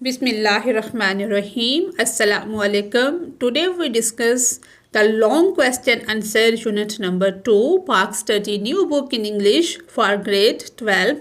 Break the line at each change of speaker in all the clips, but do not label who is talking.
Bismillahirrahmanirrahim. Assalamu alaikum. Today we discuss the long question answer unit number 2 Pak Study New Book in English for grade 12.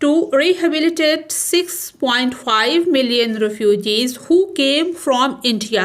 to rehabilitate 6.5 million refugees who came from India.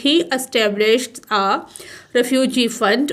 He established a refugee fund,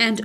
and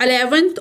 11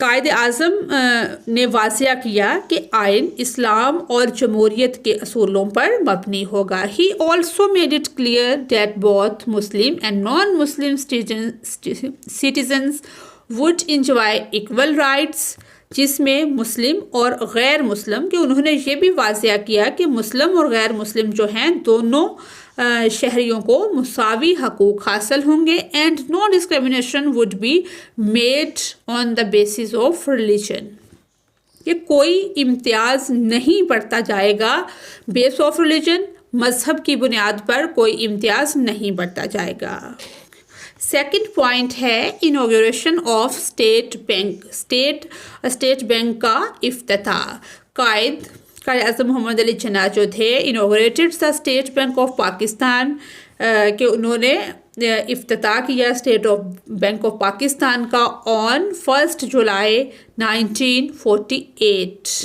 Quaid Azam نے واضح کیا کہ آئین اسلام اور جمہوریت کے اصولوں پر مبنی ہوگا. He also made it clear that both Muslim and non-Muslim citizens would enjoy equal rights, جس میں مسلم اور غیر مسلم کہ انہوں نے یہ بھی واضح کیا کہ مسلم اور غیر مسلم جو ہیں دونوں شہریوں کو مساوی حقوق حاصل ہوں گے. And no discrimination would be made on the basis of religion, کہ کوئی امتیاز نہیں برتا جائے گا بیس آف ریلیجن، مذہب کی بنیاد پر کوئی امتیاز نہیں برتا جائے گا. سیکنڈ پوائنٹ ہے انوگریشن آف اسٹیٹ بینک کا افتتاح. قائد اعظم محمد علی جناح جو تھے inaugurated the state bank of Pakistan, کہ انہوں نے افتتاح کیا اسٹیٹ بینک آف پاکستان کا on 1 July 1948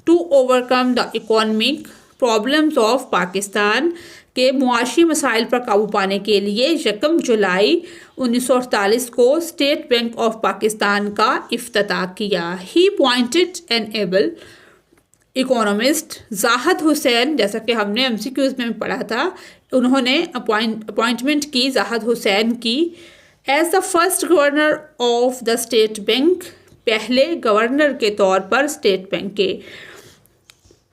to overcome the economic problems of Pakistan, کہ معاشی مسائل پر قابو پانے کے لیے 1 جولائی 1948 کو اسٹیٹ بینک آف پاکستان کا افتتاح کیا. He pointed an able economist Zahid Hussain, جیسا کہ ہم نے MCQs میں پڑھا تھا، انہوں نے اپوائنٹمنٹ کی زاہد حسین کی as the first governor of the state bank, پہلے گورنر کے طور پر اسٹیٹ بینک کے،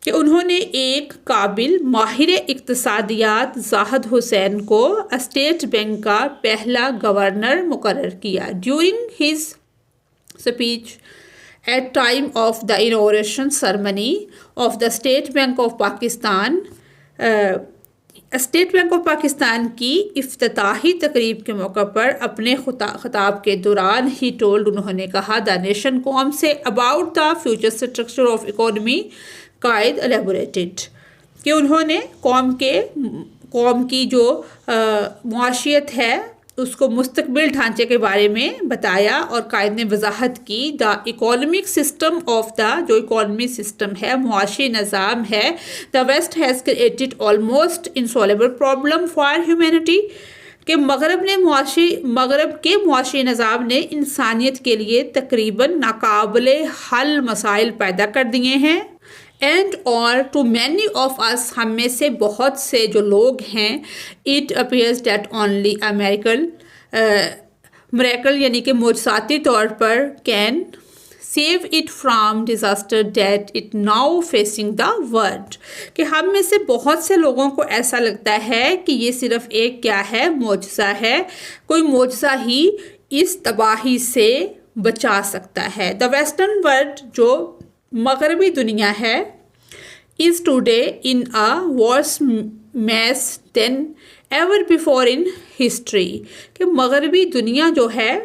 کہ انہوں نے ایک قابل ماہر اقتصادیات زاہد حسین کو اسٹیٹ بینک کا پہلا گورنر مقرر کیا. During his speech at time of the inauguration ceremony of the State Bank of Pakistan، state bank of Pakistan کی افتتاحی تقریب کے موقع پر اپنے خطاب کے دوران ہی ٹولڈ، انہوں نے کہا دا نیشن قوم سے about the future structure of economy. Quaid elaborated, کہ انہوں نے قوم کی جو معاشیت ہے اس کو مستقبل ڈھانچے کے بارے میں بتایا، اور قائد نے وضاحت کی the economic system of the, جو اکانومی سسٹم ہے، معاشی نظام ہے، the west has created almost insoluble problem for humanity, کہ مغرب کے معاشی نظام نے انسانیت کے لیے تقریباً ناقابل حل مسائل پیدا کر دیے ہیں. اینڈ اور ٹو مینی آف اس، ہم میں سے بہت سے جو لوگ ہیں، it appears that only miracle یعنی کہ معجزاتی طور پر can save it from disaster that it now facing the world, کہ ہم میں سے بہت سے لوگوں کو ایسا لگتا ہے کہ یہ صرف ایک کیا ہے، معجزہ ہے، کوئی معجزہ ہی اس تباہی سے بچا سکتا ہے. دا ویسٹرن ورلڈ، جو مغربی دنیا ہے، is today in a worse mess than ever before in history، کہ مغربی دنیا جو ہے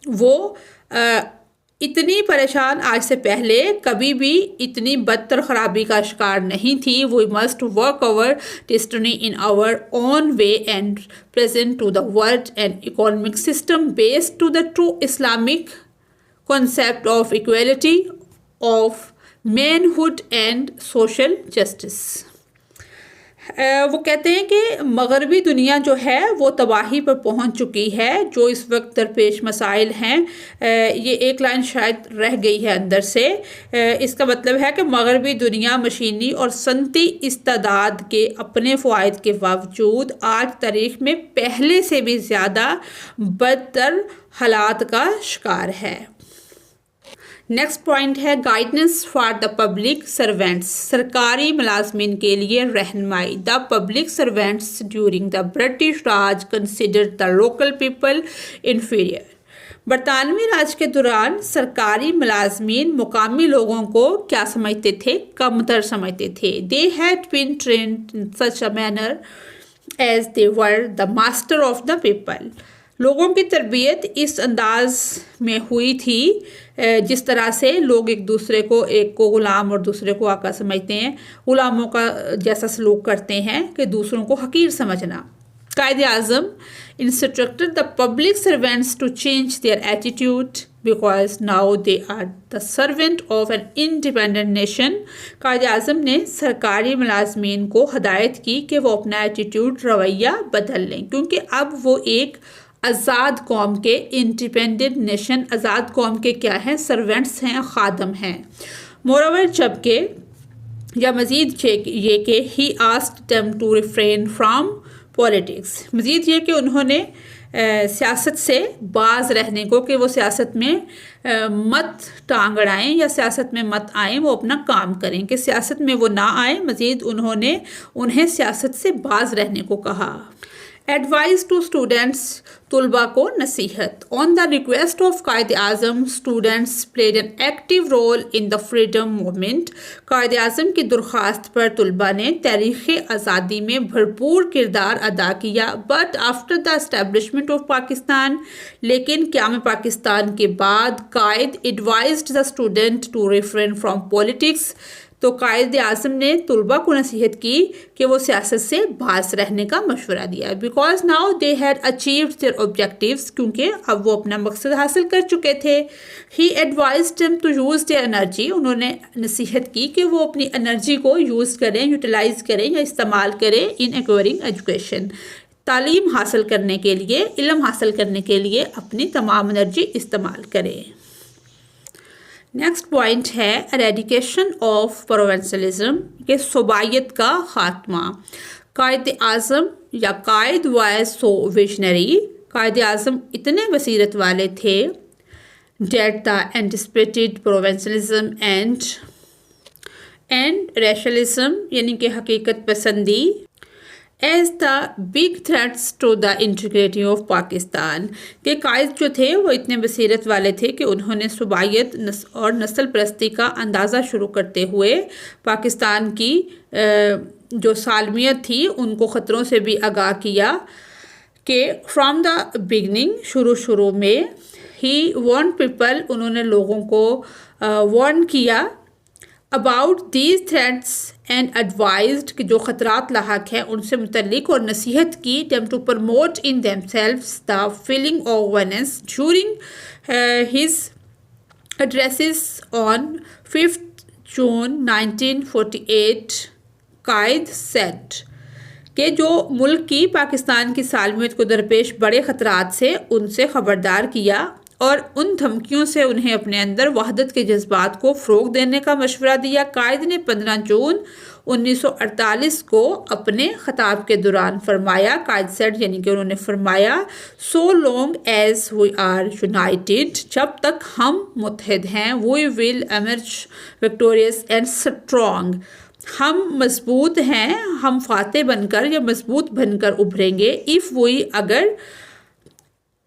وہ اتنی پریشان آج سے پہلے کبھی بھی اتنی بدتر خرابی کا شکار نہیں تھی. We must work our destiny in our own way and present to the world an economic system based to the true Islamic concept of equality, of manhood and social justice. وہ کہتے ہیں کہ مغربی دنیا جو ہے وہ تباہی پر پہنچ چکی ہے. جو اس وقت درپیش مسائل ہیں، یہ ایک لائن شاید رہ گئی ہے اندر سے، اس کا مطلب ہے کہ مغربی دنیا مشینی اور صنعتی استعداد کے اپنے فوائد کے باوجود آج تاریخ میں پہلے سے بھی زیادہ بدتر حالات کا شکار ہے. نیکسٹ پوائنٹ ہے guidance for the public servants, سرکاری ملازمین کے لیے رہنمائی. The public servants during the British Raj considered the local people inferior. برطانوی راج کے دوران سرکاری ملازمین مقامی لوگوں کو کیا سمجھتے تھے؟ کمتر سمجھتے تھے. They had been trained in such a manner as they were the master of the people. لوگوں کی تربیت اس انداز میں ہوئی تھی جس طرح سے لوگ ایک کو غلام اور دوسرے کو آقا سمجھتے ہیں، غلاموں کا جیسا سلوک کرتے ہیں کہ دوسروں کو حقیر سمجھنا. Quaid Azam instructed the public servants to change their attitude because now they are the servant of an independent nation. Quaid Azam نے سرکاری ملازمین کو ہدایت کی کہ وہ اپنا ایٹیٹیوڈ، رویہ بدل لیں، کیونکہ اب وہ ایک آزاد قوم کے انڈیپینڈنٹ نیشن، آزاد قوم کے کیا ہیں؟ سرونٹس ہیں، خادم ہیں۔ مورور جبکہ یا مزید یہ کہ ہی asked them to refrain from politics، مزید یہ کہ انہوں نے سیاست سے باز رہنے کو، کہ وہ سیاست میں مت ٹانگ اڑائیں یا سیاست میں مت آئیں، وہ اپنا کام کریں، کہ سیاست میں وہ نہ آئیں۔ مزید انہیں سیاست سے باز رہنے کو کہا۔ ایڈوائز ٹو اسٹوڈنٹس، طلباء کو نصیحت۔ آن دا request of Quaid Azam, students played an active role in the freedom movement. Quaid Azam کی درخواست پر طلباء نے تحریک آزادی میں بھرپور کردار ادا کیا۔ But after the establishment of Pakistan, لیکن قیام پاکستان کے بعد، Quaid advised the student to refrain from politics, تو قائد اعظم نے طلباء کو نصیحت کی کہ وہ سیاست سے باز رہنے کا مشورہ دیا۔ Because now they had achieved their objectives, کیونکہ اب وہ اپنا مقصد حاصل کر چکے تھے۔ He advised them to use their energy, انہوں نے نصیحت کی کہ وہ اپنی انرجی کو یوز کریں، یوٹیلائز کریں یا استعمال کریں ان ایکوائرنگ ایجوکیشن، تعلیم حاصل کرنے کے لیے، علم حاصل کرنے کے لیے اپنی تمام انرجی استعمال کریں۔ نیکسٹ پوائنٹ ہے اریڈیکیشن آف پروونسلزم، کہ صوبائیت کا خاتمہ۔ قائد اعظم یا قائد was so visionary, Quaid Azam اتنے بصیرت والے تھے، دیٹ دا اینٹسپیٹڈ پروونسلزم اینڈ ریشلزم، یعنی کہ حقیقت پسندی، as the big threats to the integrity of Pakistan, کہ قائد جو تھے وہ اتنے بصیرت والے تھے کہ انہوں نے صوبائیت اور نسل پرستی کا اندازہ شروع کرتے ہوئے پاکستان کی جو سالمیت تھی ان کو خطروں سے بھی آگاہ کیا، کہ فرام دا بگننگ، شروع میں، ہی وارنڈ پیپل، انہوں نے لوگوں کو وارن کیا، about these threats and advised, کہ جو خطرات لاحق ہیں ان سے متعلق، اور نصیحت کی، them to promote in themselves the feeling of oneness during his addresses on 5th June 1948 Quaid said کہ جو ملک کی، پاکستان کی سالمیت کو درپیش بڑے خطرات سے ان سے خبردار کیا، اور ان دھمکیوں سے انہیں اپنے اندر وحدت کے جذبات کو فروغ دینے کا مشورہ دیا۔ قائد نے 15 جون 1948 کو اپنے خطاب کے دوران فرمایا، قائد سیڈ، یعنی کہ انہوں نے فرمایا، so long as we are united، جب تک ہم متحد ہیں، we will emerge victorious and strong، ہم مضبوط ہیں، ہم فاتح بن کر یا مضبوط بن کر ابھریں گے۔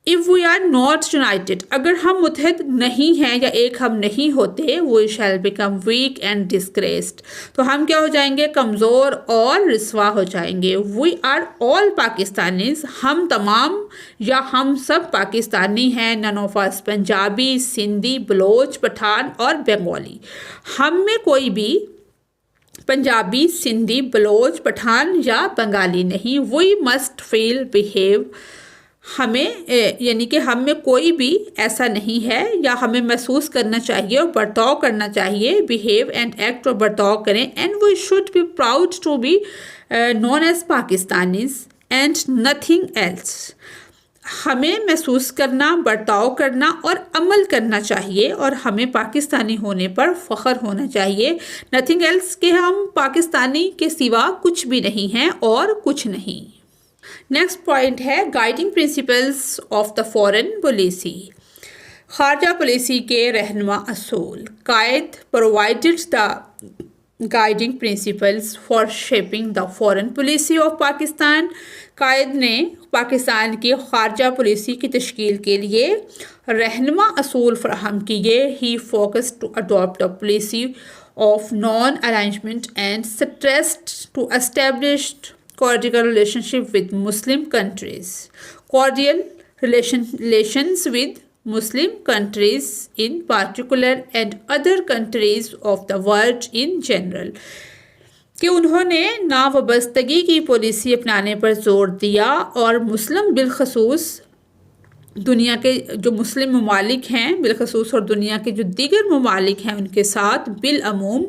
if we are not united، اگر ہم متحد نہیں ہیں یا ایک ہم نہیں ہوتے، we shall become weak and disgraced، تو ہم کیا ہو جائیں گے؟ کمزور اور رسوا ہو جائیں گے۔ we are all Pakistanis، ہم تمام یا ہم سب پاکستانی ہیں، none of us Punjabi, Sindhi, Baloch, Pathan اور بنگالی، ہم میں کوئی بھی پنجابی، سندھی، بلوچ، پٹھان یا بنگالی نہیں۔ we must feel behave، ہمیں یعنی کہ ہم میں کوئی بھی ایسا نہیں ہے، یا ہمیں محسوس کرنا چاہیے اور برتاؤ کرنا چاہیے، behave and act، اور برتاؤ کریں، and we should be proud to be known as Pakistanis and nothing else، ہمیں محسوس کرنا، برتاؤ کرنا اور عمل کرنا چاہیے، اور ہمیں پاکستانی ہونے پر فخر ہونا چاہیے، nothing else، کہ ہم پاکستانی کے سوا کچھ بھی نہیں ہیں اور کچھ نہیں۔ نیکسٹ پوائنٹ ہے guiding principles of the foreign policy, خارجہ پالیسی کے رہنما اصول۔ قائد provided the guiding principles for shaping the foreign policy of Pakistan, قائد نے پاکستان کی خارجہ پالیسی کی تشکیل کے لیے رہنما اصول فراہم کیے۔ He focused to adopt a policy of non arrangement and stressed to establish cordial relationship with Muslim countries, cordial relations with Muslim countries in particular and other countries of the world in general، کہ انہوں نے ناوابستگی کی policy اپنانے پر زور دیا، اور مسلم بالخصوص دنیا کے جو مسلم ممالک ہیں بالخصوص، اور دنیا کے جو دیگر ممالک ہیں ان کے ساتھ بالعموم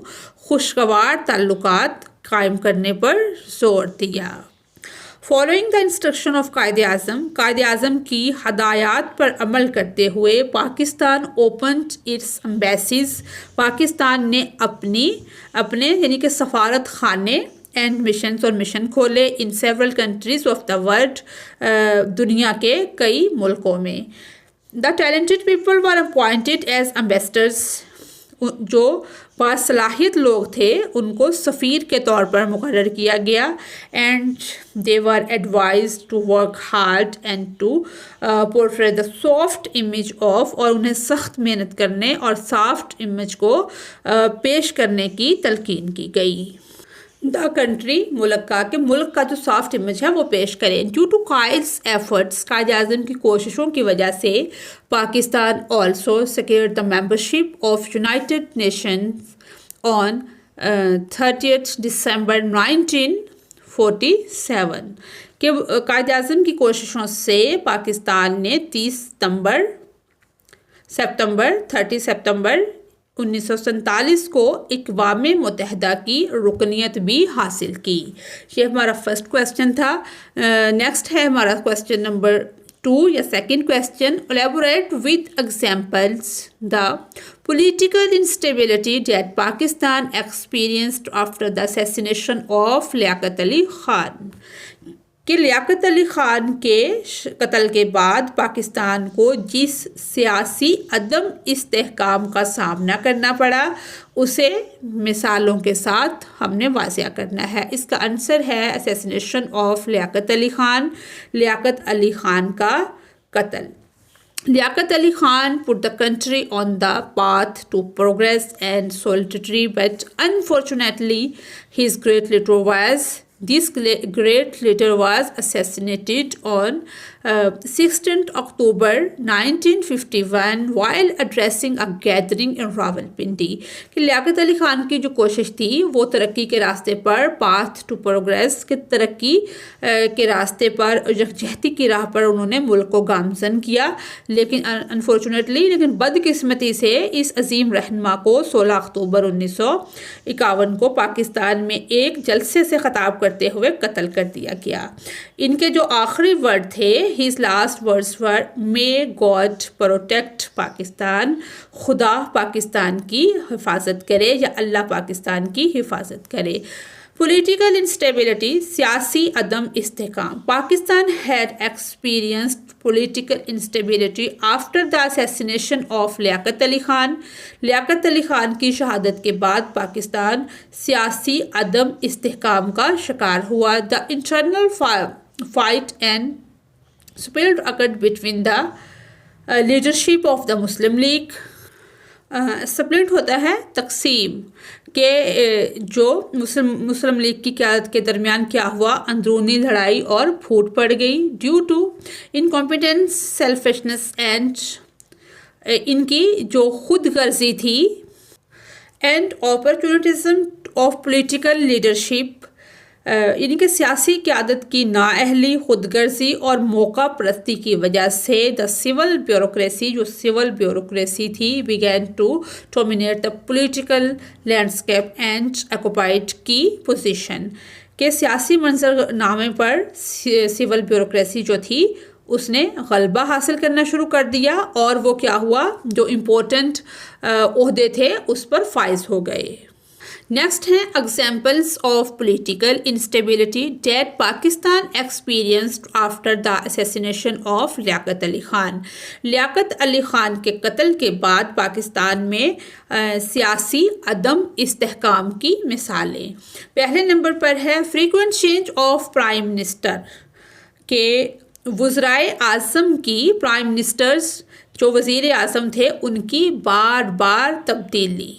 خوشگوار تعلقات قائم کرنے پر زور دیا۔ Following the instruction of Quaid Azam کی ہدایات پر عمل کرتے ہوئے Pakistan opened its embassies, Pakistan نے اپنے یعنی کہ سفارت خانے اینڈ مشنز اور مشن کھولے in several countries of the world, دنیا کے کئی ملکوں میں. The talented people were appointed as ambassadors, جو باصلاحیت لوگ تھے ان کو سفیر کے طور پر مقرر کیا گیا. And they were advised to work hard and to portray the soft image of, اور انہیں سخت محنت کرنے اور سافٹ امیج کو پیش کرنے کی تلقین کی گئی. دا کنٹری، ملک کا جو سافٹ امیج ہے وہ پیش کریں. ڈیو ٹو قائد's ایفرٹس، قائد اعظم کی کوششوں کی وجہ سے Pakistan also secured the membership of United Nations on 30 December 1947 کہ قائد اعظم کی کوششوں سے پاکستان نے 30 ستمبر 1947 کو اقوام متحدہ کی رکنیت بھی حاصل کی. یہ ہمارا فرسٹ کویسچن تھا. نیکسٹ ہے ہمارا کویسچن نمبر 2 یا second question. Elaborate with examples the political instability that Pakistan experienced after the assassination of Liaquat Ali Khan, کہ لیاقت علی خان کے قتل کے بعد پاکستان کو جس سیاسی عدم استحکام کا سامنا کرنا پڑا اسے مثالوں کے ساتھ ہم نے واضح کرنا ہے. اس کا آنسر ہے اسیسینیشن آف لیاقت علی خان، لیاقت علی خان کا قتل. لیاقت Ali Khan put the country on the path to progress and solidarity, but unfortunately his great leader was assassinated on 16 October 1951 while addressing a gathering in Rawalpindi. کہ لیاقت علی خان کی جو کوشش تھی وہ ترقی کے راستے پر، پاتھ ٹو پروگریس کے ترقی کے راستے پر، یکجہتی کی راہ پر انہوں نے ملک کو گامزن کیا، لیکن بدقسمتی سے اس عظیم رہنما کو 16 اکتوبر 1951 کو پاکستان میں ایک جلسے سے خطاب کرتے ہوئے قتل کر دیا گیا. ان کے جو آخری ورڈ تھے، his last words were may God protect Pakistan, خدا پاکستان کی حفاظت کرے یا اللہ پاکستان کی حفاظت کرے. پولیٹیکل انسٹیبلٹی، سیاسی عدم استحکام. Pakistan had experienced political instability after the assassination of لیاقت علی خان. لیاقت علی خان کی شہادت کے بعد پاکستان سیاسی عدم استحکام کا شکار ہوا. The internal fight and split occurred between the leadership of the Muslim League. Split ہوتا ہے تقسیم، کہ جو مسلم لیگ کی قیادت کے درمیان کیا ہوا، اندرونی لڑائی اور پھوٹ پڑ گئی. ڈیو ٹو انکمپیٹنس، سیلفشنس اینڈ، ان کی جو خود غرضی تھی، اینڈ اپرچونٹزم آف پولیٹیکل لیڈرشپ، یعنی کہ سیاسی قیادت کی نااہلی، خود غرضی اور موقع پرستی کی وجہ سے دا سول بیوروکریسی تھی began to dominate the political landscape and occupied key position. کہ سیاسی منظر نامے پر سول بیوروکریسی جو تھی اس نے غلبہ حاصل کرنا شروع کر دیا، اور وہ کیا ہوا، جو امپورٹنٹ عہدے تھے اس پر فائز ہو گئے. نیکسٹ ہیں examples of political instability that Pakistan experienced after the assassination of Liaquat Ali Khan. Liaquat Ali Khan کے قتل کے بعد پاکستان میں سیاسی عدم استحکام کی مثالیں. پہلے نمبر پر ہے frequent change of prime minister, کہ وزرائے اعظم کی، پرائم منسٹرز جو وزیر اعظم تھے ان کی بار بار تبدیلی.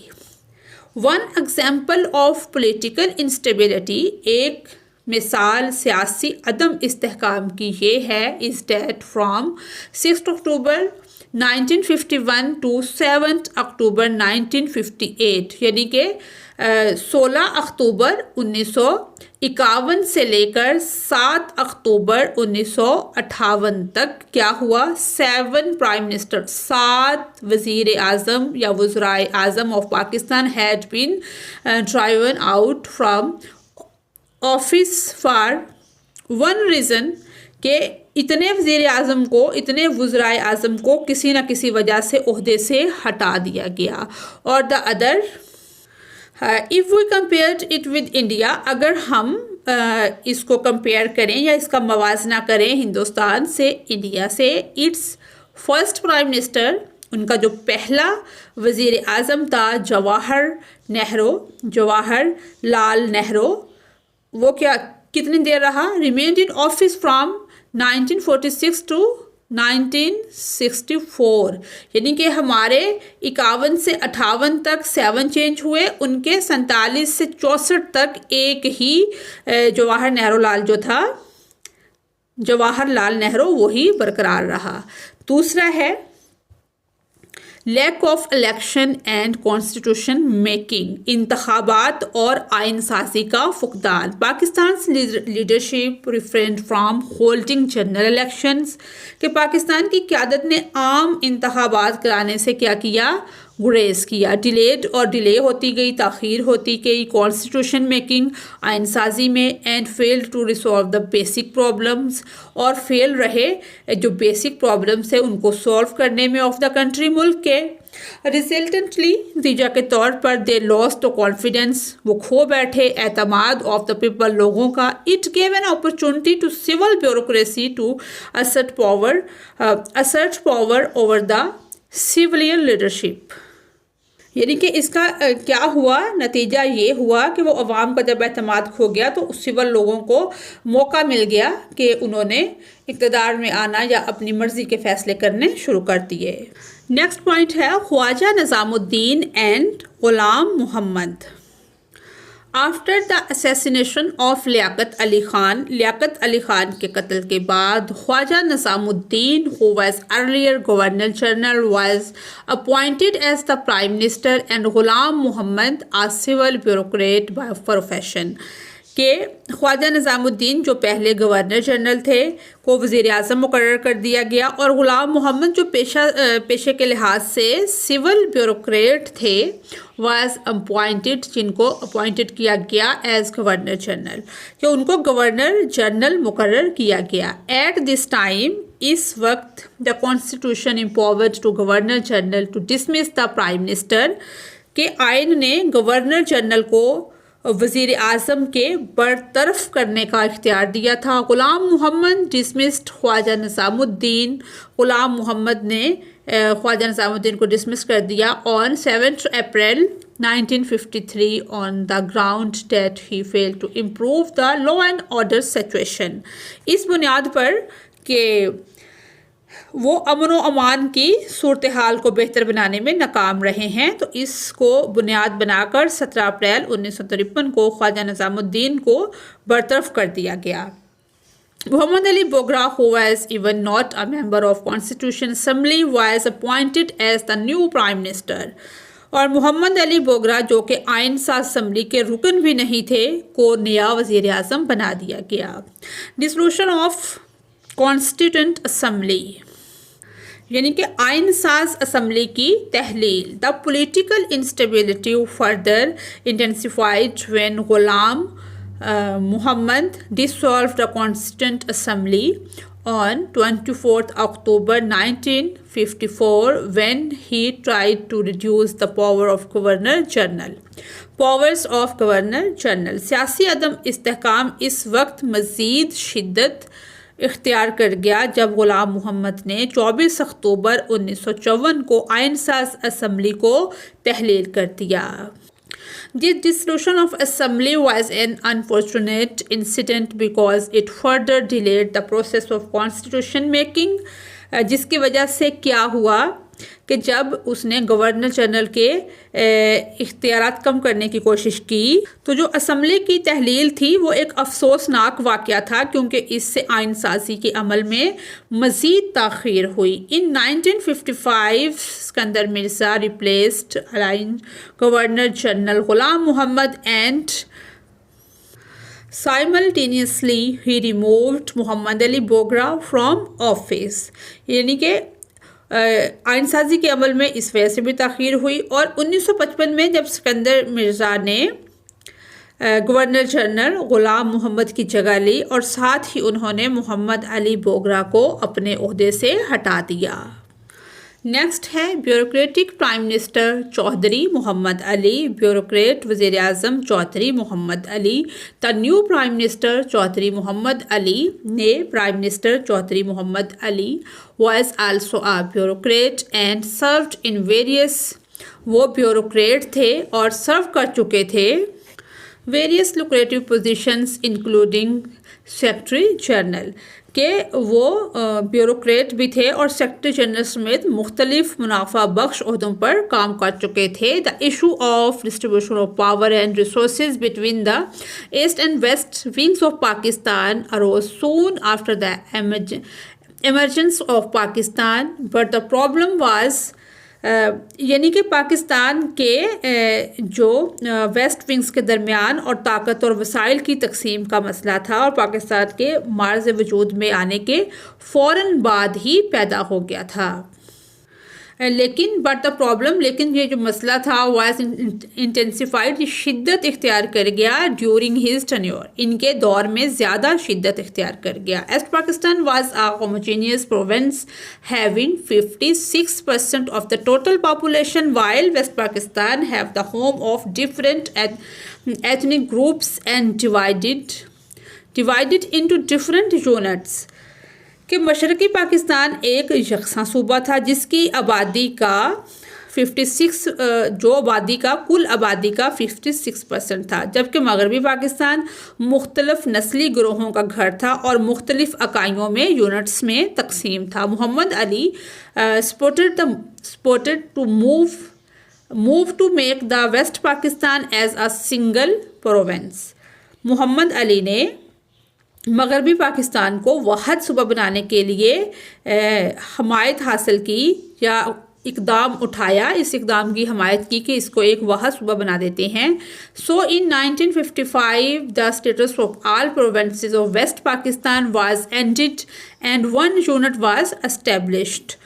One example of political instability, ایک مثال سیاسی عدم استحکام کی یہ ہے، is that from 6 October 1951 to 7 October 1958، یعنی کہ 16 اکتوبر 1951 سے لے کر 7 اکتوبر 1958 تک کیا ہوا، 7 پرائم منسٹر، 7 وزیر اعظم یا وزرائے اعظم of Pakistan had been driven out from office for one reason کہ اتنے وزیر اعظم کو، اتنے وزرائے اعظم کو کسی نہ کسی وجہ سے عہدے سے ہٹا دیا گیا. اور the other if we compared it with India، اگر ہم اس کو کمپیئر کریں یا اس کا موازنہ کریں ہندوستان سے، انڈیا سے، اٹس فرسٹ پرائم منسٹر، ان کا جو پہلا وزیر اعظم تھا جواہر لال نہرو، وہ کتنی دیر رہا؟ Remained in office from 1946 to 1964، یعنی کہ ہمارے 51 سے 58 تک 7 چینج ہوئے، ان کے 47 سے 64 تک ایک ہی جواہر لال نہرو وہی برقرار رہا. دوسرا ہے lack of election and constitution making, انتخابات اور آئین سازی کا فقدان. Pakistan leadership refrained from holding general elections, کہ پاکستان کی قیادت نے عام انتخابات کرانے سے کیا گریز کیا. ڈیلے ہوتی گئی، تاخیر ہوتی گئی کانسٹیٹیوشن میکنگ، آئین سازی میں، and fail to resolve the basic problems, اور فیل رہے جو بیسک پرابلمس ہیں ان کو سالو کرنے میں آف دا کنٹری، ملک کے. ریزلٹنٹلی نتیجہ کے طور پر دے لاسٹ دا کانفیڈنس، وہ کھو بیٹھے اعتماد آف دا پیپل، لوگوں کا. It gave an opportunity to civil bureaucracy to assert power over the civilian leadership. یعنی کہ اس کا کیا ہوا؟ نتیجہ یہ ہوا کہ وہ عوام کا جب اعتماد کھو گیا تو سول لوگوں کو موقع مل گیا کہ انہوں نے اقتدار میں آنا یا اپنی مرضی کے فیصلے کرنے شروع کر دیے. نیکسٹ پوائنٹ ہے خواجہ نظام الدین and Ghulam Muhammad. After the assassination of Liaquat Ali Khan کے قتل کے بعد خواجہ نظام الدین who was earlier Governor General was appointed as the Prime Minister and Ghulam Muhammad a civil bureaucrat by profession، کہ خواجہ نظام الدین جو پہلے گورنر جنرل تھے کو وزیر اعظم مقرر کر دیا گیا، اور غلام محمد جو پیشے کے لحاظ سے سول بیوروکریٹ تھے واز اپوائنٹڈ، جن کو اپوائنٹڈ کیا گیا ایز گورنر جنرل، کہ ان کو گورنر جنرل مقرر کیا گیا. ایٹ دس ٹائم، اس وقت the constitution empowered to governor general to dismiss the prime minister, کہ آئین نے گورنر جنرل کو وزیر اعظم کے برطرف کرنے کا اختیار دیا تھا. غلام محمد ڈسمسڈ خواجہ نظام الدین، غلام محمد نے خواجہ نظام الدین کو ڈسمس کر دیا آن 7 April 1953 on the ground that he failed to improve the law and order situation، اس بنیاد پر کہ وہ امن و امان کی صورتحال کو بہتر بنانے میں ناکام رہے ہیں. تو اس کو بنیاد بنا کر 17 اپریل 1953 کو خواجہ نظام الدین کو برطرف کر دیا گیا. محمد Ali Bogra who was even not a member of Constitution Assembly was appointed as the new Prime Minister، اور محمد علی بوگرا جو کہ آئین ساز اسمبلی کے رکن بھی نہیں تھے کو نیا وزیر اعظم بنا دیا گیا. ڈسولوشن آف کانسٹیٹوئنٹ اسمبلی، یعنی کہ آئین ساز اسمبلی کی تحلیل. دا political instability further intensified when Ghulam Muhammad dissolved the Constituent Assembly on 24th October 1954 when he tried to reduce the power of Governor General. Powers of Governor General. سیاسی عدم استحکام اس وقت مزید شدت اختیار کر گیا جب غلام محمد نے 24 اکتوبر 1954 کو آئین ساز اسمبلی کو تحلیل کر دیا. The dissolution of assembly was an unfortunate incident because it further delayed the process of constitution making، جس کی وجہ سے کیا ہوا کہ جب اس نے گورنر جنرل کے اختیارات کم کرنے کی کوشش کی تو جو اسمبلی کی تحلیل تھی وہ ایک افسوسناک واقعہ تھا، کیونکہ اس سے آئین سازی کے عمل میں مزید تاخیر ہوئی. In 1955 Iskander Mirza replaced governor general Ghulam Muhammad and simultaneously he removed Muhammad Ali Bogra from office. یعنی کہ آئین سازی کے عمل میں اس وجہ سے بھی تاخیر ہوئی. اور 1955 میں جب اسکندر مرزا نے گورنر جنرل غلام محمد کی جگہ لی اور ساتھ ہی انہوں نے محمد علی بوگرا کو اپنے عہدے سے ہٹا دیا۔ نیکسٹ ہے bureaucratic prime minister Chaudhry Muhammad Ali, bureaucrat وزیر اعظم Chaudhry Muhammad Ali. The new prime minister Chaudhry Muhammad Ali نے prime minister Chaudhry Muhammad Ali was also a bureaucrat and served in various, وہ بیوروکریٹ تھے اور سرو کر چکے تھے various lucrative positions including secretary general, کہ وہ بیوروکریٹ بھی تھے اور سیکرٹری جنرل سمیت مختلف منافع بخش عہدوں پر کام کر چکے تھے۔ The issue of distribution of power and resources between the east and west wings of Pakistan arose soon after the emergence of Pakistan, but the problem was یعنی کہ پاکستان کے جو ویسٹ ونگز کے درمیان اور طاقت اور وسائل کی تقسیم کا مسئلہ تھا اور پاکستان کے معرض وجود میں آنے کے فوراً بعد ہی پیدا ہو گیا تھا۔ لیکن لیکن یہ جو مسئلہ تھا واز انٹینسیفائڈ، یہ شدت اختیار کر گیا ڈیورنگ ہز ٹینیور، ان کے دور میں زیادہ شدت اختیار کر گیا۔ East Pakistan was a homogeneous province having 56% of the total population, while west Pakistan have the home of different ethnic groups and divided into different units, کہ مشرقی پاکستان ایک یکساں صوبہ تھا جس کی آبادی کا 56 کل آبادی کا 56% تھا، جبکہ مغربی پاکستان مختلف نسلی گروہوں کا گھر تھا اور مختلف اکائیوں میں یونٹس میں تقسیم تھا۔ محمد علی supported to move to make the West Pakistan as a single province۔ محمد علی نے مغربی پاکستان کو واحد صوبہ بنانے کے لیے حمایت حاصل کی یا اقدام اٹھایا، اس اقدام کی حمایت کی کہ اس کو ایک واحد صوبہ بنا دیتے ہیں۔ سو ان 1955 the status of all provinces of West Pakistan was ended and one unit was established۔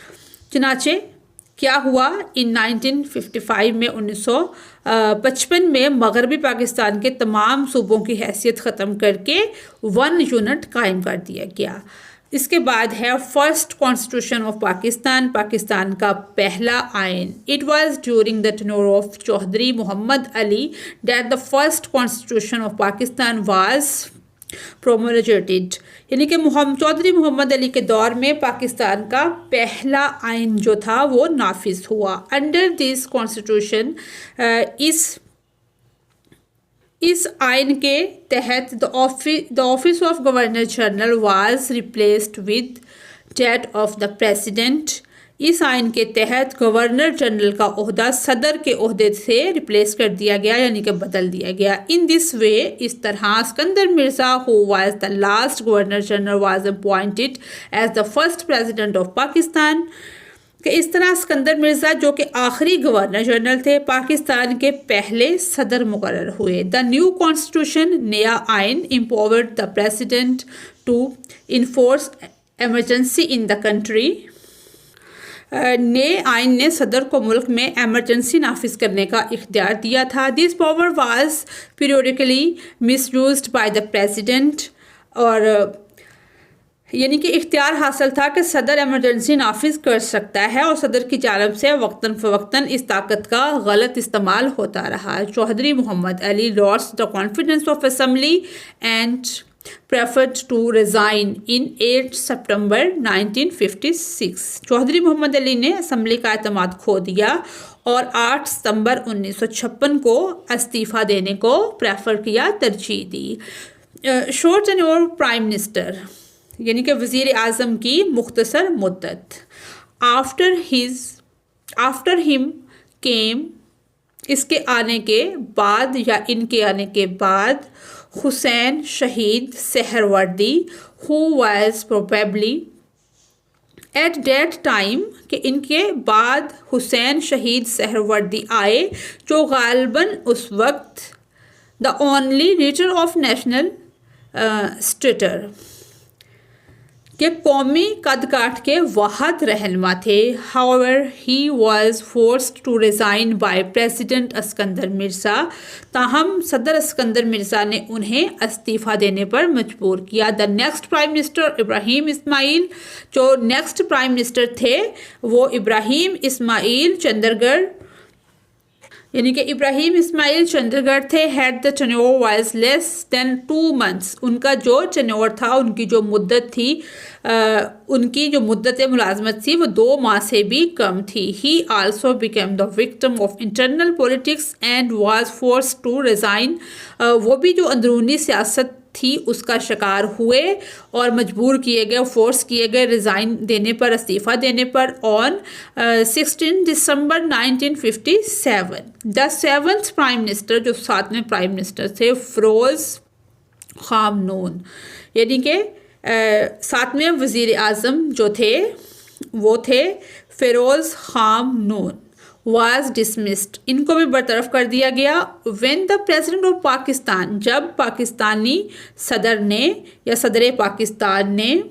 چنانچہ کیا ہوا، ان 1955 میں 1955 میں مغربی پاکستان کے تمام صوبوں کی حیثیت ختم کر کے 1 یونٹ قائم کر دیا گیا۔ اس کے بعد ہے first constitution of Pakistan, Pakistan کا پہلا آئین۔ It was during the tenure of Chaudhry Muhammad Ali that the first constitution of Pakistan was promulgated, یعنی کہ چودھری محمد علی کے دور میں پاکستان کا پہلا آئین جو تھا وہ نافذ ہوا۔ انڈر دس کانسٹیٹیوشن اس آئین کے تحت the office of Governor General was replaced with that of the President۔ اس آئین کے تحت گورنر جنرل کا عہدہ صدر کے عہدے سے ریپلیس کر دیا گیا، یعنی کہ بدل دیا گیا۔ ان دس وے، اس طرح Iskandar Mirza who was the last governor general was appointed as the first president of Pakistan، کہ اس طرح اسکندر مرزا جو کہ آخری گورنر جنرل تھے پاکستان کے پہلے صدر مقرر ہوئے۔ دا نیو کانسٹیٹیوشن، نیا آئین، empowered the president to enforce emergency in the country۔ نئے آئین نے صدر کو ملک میں ایمرجنسی نافذ کرنے کا اختیار دیا تھا۔ This power was periodically miss used by the president, اور یعنی کہ اختیار حاصل تھا کہ صدر ایمرجنسی نافذ کر سکتا ہے اور صدر کی جانب سے وقتاً فوقتاً اس طاقت کا غلط استعمال ہوتا رہا۔ چودھری محمد علی lost the confidence of assembly and preferred to resign in 8 September 1956۔ Chaudhry Muhammad Ali نے اسمبلی کا اعتماد کھو دیا اور 8 ستمبر 1956 کو استعفیٰ دینے کو پریفر کیا، ترجیح دی۔ شورٹ ٹینیور پرائم منسٹر، یعنی کہ وزیر اعظم کی مختصر مدت۔ آفٹر ہم کیم، اس کے آنے کے بعد یا ان کے آنے کے بعد، حسین شہید سہروردی who was probably at that time، کہ ان کے بعد حسین شہید سہروردی آئے جو غالباً اس وقت the only leader of national stature کہ قومی قد کاٹ کے واحد رہنما تھے. However, he was forced to resign by President Iskandar Mirza. تاہم صدر اسکندر مرزا نے انہیں استعفیٰ دینے پر مجبور کیا. The next Prime Minister ابراہیم اسماعیل، جو نیکسٹ پرائم منسٹر تھے وہ ابراہیم اسماعیل چندرگڑھ، یعنی کہ ابراہیم اسماعیل چندرگڑھ تھے. Had the tenure was less than 2 months. ان کا جو ٹینیور تھا، ان کی جو مدت تھی، ان کی جو مدت ملازمت تھی وہ 2 ماہ سے بھی کم تھی. He also became the victim of internal politics and was forced to resign. وہ بھی جو اندرونی سیاست تھی اس کا شکار ہوئے اور مجبور کیے گئے، فورس کیے گئے ریزائن دینے پر، استعفیٰ دینے پر. آن 16 دسمبر 1957 دا 7th پرائم منسٹر، جو 7ویں پرائم منسٹر تھے، فیروز خان نون، یعنی کہ 7ویں وزیر اعظم جو تھے وہ تھے فیروز خان نون، was dismissed. ان کو بھی برطرف کر دیا گیا. when the president of Pakistan, جب پاکستانی صدر نے یا صدر پاکستان نے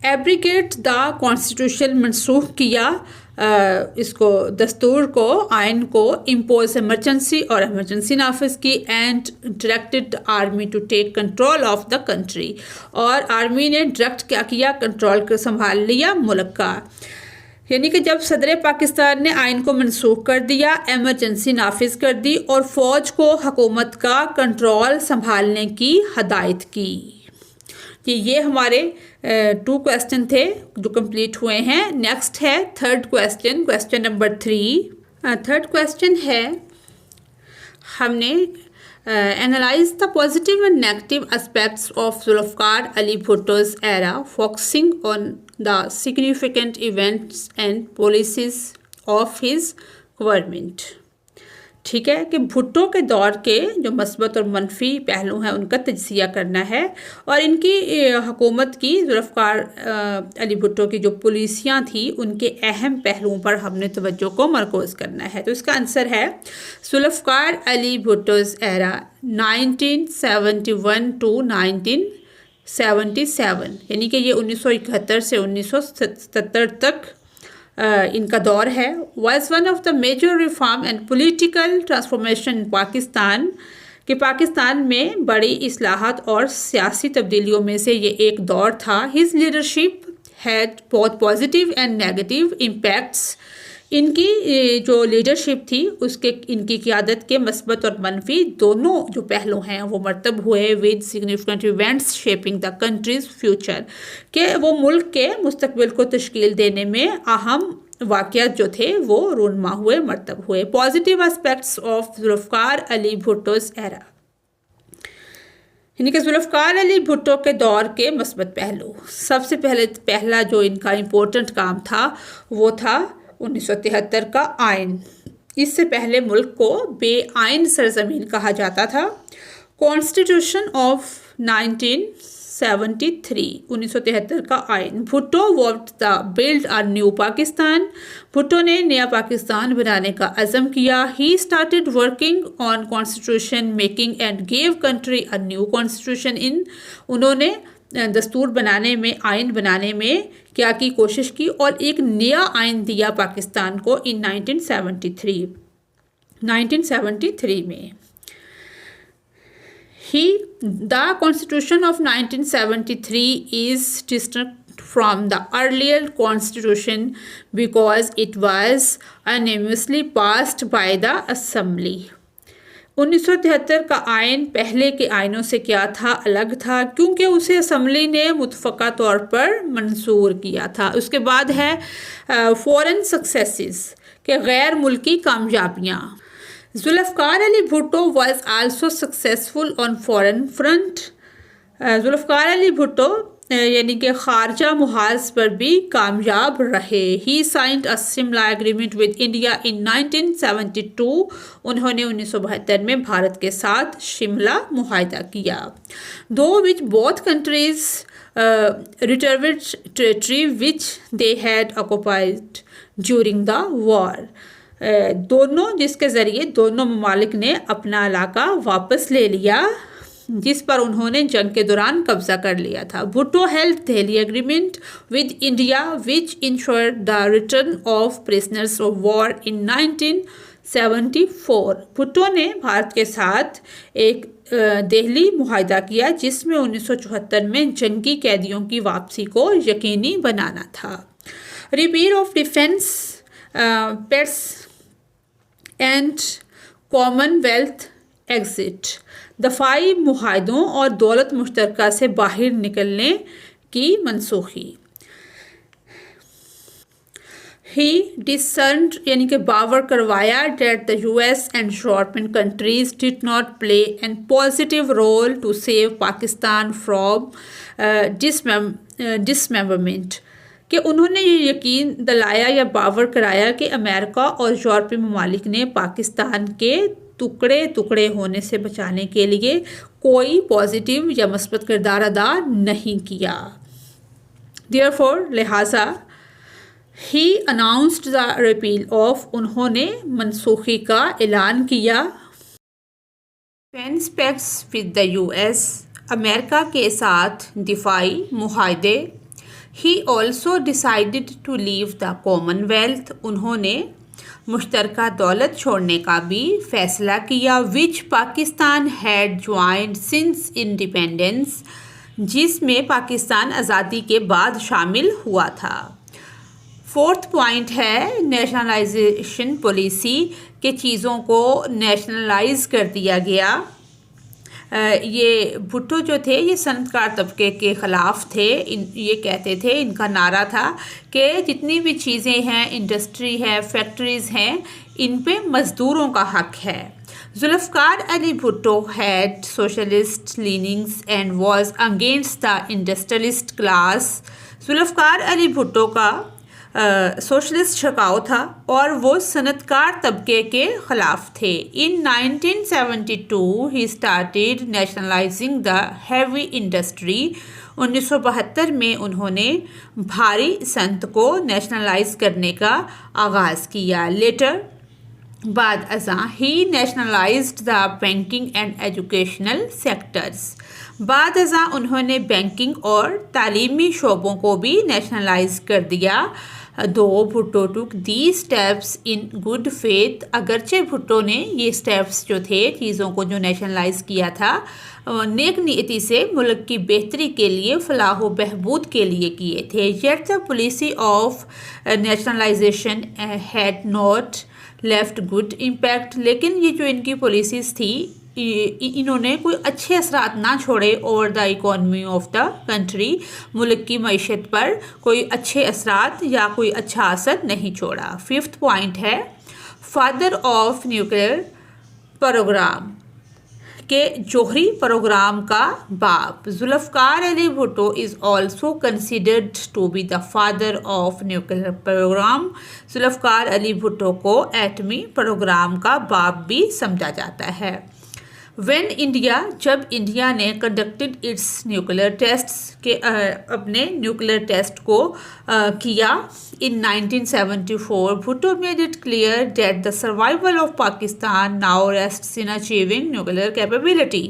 ایبریگیٹ دا کانسٹیٹیوشن، منسوخ کیا اس کو، دستور کو، آئین کو، امپوز ایمرجنسی اور ایمرجنسی نافذ کی، and directed army to take control of the country. اور آرمی نے ڈائریکٹ کیا کیا؟ کنٹرول کر سنبھال لیا ملک کا. یعنی کہ جب صدر پاکستان نے آئین کو منسوخ کر دیا، ایمرجنسی نافذ کر دی اور فوج کو حکومت کا کنٹرول سنبھالنے کی ہدایت کی. یہ ہمارے 2 کویسچن تھے جو کمپلیٹ ہوئے ہیں. نیکسٹ ہے 3rd question, question number 3. 3rd question ہے، ہم نے analyze the positive and negative aspects of Zulfikar Ali Bhutto's era, focusing on the significant events and policies of his government. ٹھیک ہے کہ بھٹو کے دور کے جو مثبت اور منفی پہلو ہیں ان کا تجزیہ کرنا ہے، اور ان کی حکومت کی، ذوالفقار علی بھٹو کی جو پالیسیاں تھیں ان کے اہم پہلوؤں پر ہم نے توجہ کو مرکوز کرنا ہے. تو اس کا آنسر ہے ذوالفقار علی بھٹوز ایرا 1971 to 1977، یعنی کہ یہ 1971 سے 1977 تک ان کا دور ہے. Was one of the major reform and political transformation Pakistan, کہ پاکستان میں بڑی اصلاحات اور سیاسی تبدیلیوں میں سے یہ ایک دور تھا. ہز لیڈرشپ ہیڈ بہت پازیٹیو اینڈ نیگیٹو امپیکٹس. ان کی جو لیڈرشپ تھی ان کی قیادت کے مثبت اور منفی دونوں جو پہلو ہیں وہ مرتب ہوئے. With significant events shaping the countries future, کہ وہ ملک کے مستقبل کو تشکیل دینے میں اہم واقعات جو تھے وہ رونما ہوئے، مرتب ہوئے. پازیٹیو اسپیکٹس آف ذوالفقار علی بھٹوز ایرا، یعنی کہ ذوالفقار علی بھٹو کے دور کے مثبت پہلو. سب سے پہلا جو ان کا امپورٹنٹ کام تھا وہ تھا 1973 کا آئین. اس سے پہلے ملک کو بے آئین سرزمین کہا جاتا تھا. کانسٹیٹیوشن آف 1973 کا آئین. Bhutto ward the build a new Pakistan. Bhutto نے نیا پاکستان بنانے کا عزم کیا. He started working on constitution making and give country a new constitution. انہوں نے دستور بنانے میں، آئین بنانے میں کیا کی کوشش کی اور ایک نیا آئین دیا پاکستان کو ان 1973 میں. The Constitution of 1973 is distinct from the earlier constitution because it was unanimously passed by the Assembly. 1973 کا آئین پہلے کے آئینوں سے کیا تھا؟ الگ تھا، کیونکہ اسے اسمبلی نے متفقہ طور پر منظور کیا تھا. اس کے بعد ہے فورن سکسیسز، کہ غیر ملکی کامیابیاں. Zulfikar Ali Bhutto was also successful on foreign front. Zulfikar Ali Bhutto یعنی کہ خارجہ محاذ پر بھی کامیاب رہے. He signed a Shimla agreement with India in 1972. انہوں نے 1972 میں بھارت کے ساتھ شملہ معاہدہ کیا. دو which both countries returned territory which they had occupied during the war. دونوں، جس کے ذریعے دونوں ممالک نے اپنا علاقہ واپس لے لیا جس پر انہوں نے جنگ کے دوران قبضہ کر لیا تھا. Bhutto held Delhi agreement with India which ensured the return of prisoners of war in 1974. Bhutto نے بھارت کے ساتھ ایک دہلی معاہدہ کیا جس میں 1974 میں جنگی قیدیوں کی واپسی کو یقینی بنانا تھا. Repeal of defence pacts and commonwealth exit. دفاعی معاہدوں اور دولت مشترکہ سے باہر نکلنے کی منسوخی. He discerned یعنی کہ باور کروایا that the US and European countries did not play a positive role to save Pakistan from dismemberment. کہ انہوں نے یہ یقین دلایا یا باور کرایا کہ امریکہ اور یورپی ممالک نے پاکستان کے ٹکڑے ٹکڑے ہونے سے بچانے کے لیے کوئی پازیٹیو یا مثبت کردار ادا نہیں کیا. Therefore لہٰذا he announced the repeal of انہوں نے منسوخی کا اعلان کیا. Defense pacts with the US امریکہ کے ساتھ دفاعی معاہدے. He also decided to leave the Commonwealth انہوں نے مشترکہ دولت چھوڑنے کا بھی فیصلہ کیا which Pakistan had joined since independence جس میں پاکستان آزادی کے بعد شامل ہوا تھا. فورتھ پوائنٹ ہے نیشنلائزیشن پالیسی کہ چیزوں کو نیشنلائز کر دیا گیا. یہ بھٹو جو تھے یہ صنعت کار طبقے کے خلاف تھے. یہ کہتے تھے ان کا نعرہ تھا کہ جتنی بھی چیزیں ہیں انڈسٹری ہے فیکٹریز ہیں ان پہ مزدوروں کا حق ہے. Zulfiqar Ali Bhutto had socialist leanings and was against the industrialist class. Zulfiqar Ali Bhutto کا سوشلسٹ چھکاؤ تھا اور وہ صنعت کار طبقے کے خلاف تھے. In 1972 he started nationalizing the heavy industry. 1972 میں انہوں نے بھاری صنعت کو نیشنلائز کرنے کا آغاز کیا. Later بعد ازاں he nationalized the banking and educational sectors. بعد ازاں انہوں نے بینکنگ اور تعلیمی شعبوں کو بھی نیشنلائز کر دیا. Though Bhutto took the steps in good faith. اگرچہ بھٹو نے یہ اسٹیپس جو تھے چیزوں کو جو نیشنلائز کیا تھا نیک نیتی سے ملک کی بہتری کے لیے فلاح و بہبود کے لیے کیے تھے. Yet the policy of nationalisation had not left good impact. لیکن یہ جو ان کی پالیسیز تھی انہوں نے کوئی اچھے اثرات نہ چھوڑے over the economy of the country. ملک کی معیشت پر کوئی اچھے اثرات یا کوئی اچھا اثر نہیں چھوڑا. ففتھ پوائنٹ ہے فادر آف نیوکلیئر پروگرام کہ جوہری پروگرام کا باپ. Zulfikar Ali Bhutto is also considered to be the father of nuclear program. Zulfikar Ali Bhutto کو ایٹمی پروگرام کا باپ بھی سمجھا جاتا ہے. وین انڈیا جب انڈیا نے کنڈکٹڈ اٹس نیوکلیئر ٹیسٹس کے اپنے نیوکلیئر ٹیسٹ کو کیا in 1974 Bhutto made it clear that the survival of Pakistan now rests in achieving nuclear capability.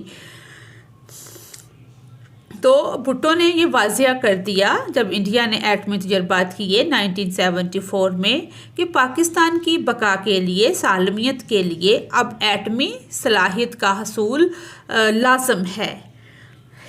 تو بھٹو نے یہ واضح کر دیا جب انڈیا نے ایٹمی تجربات کیے 1974 میں کہ پاکستان کی بقا کے لیے سالمیت کے لیے اب ایٹمی صلاحیت کا حصول لازم ہے.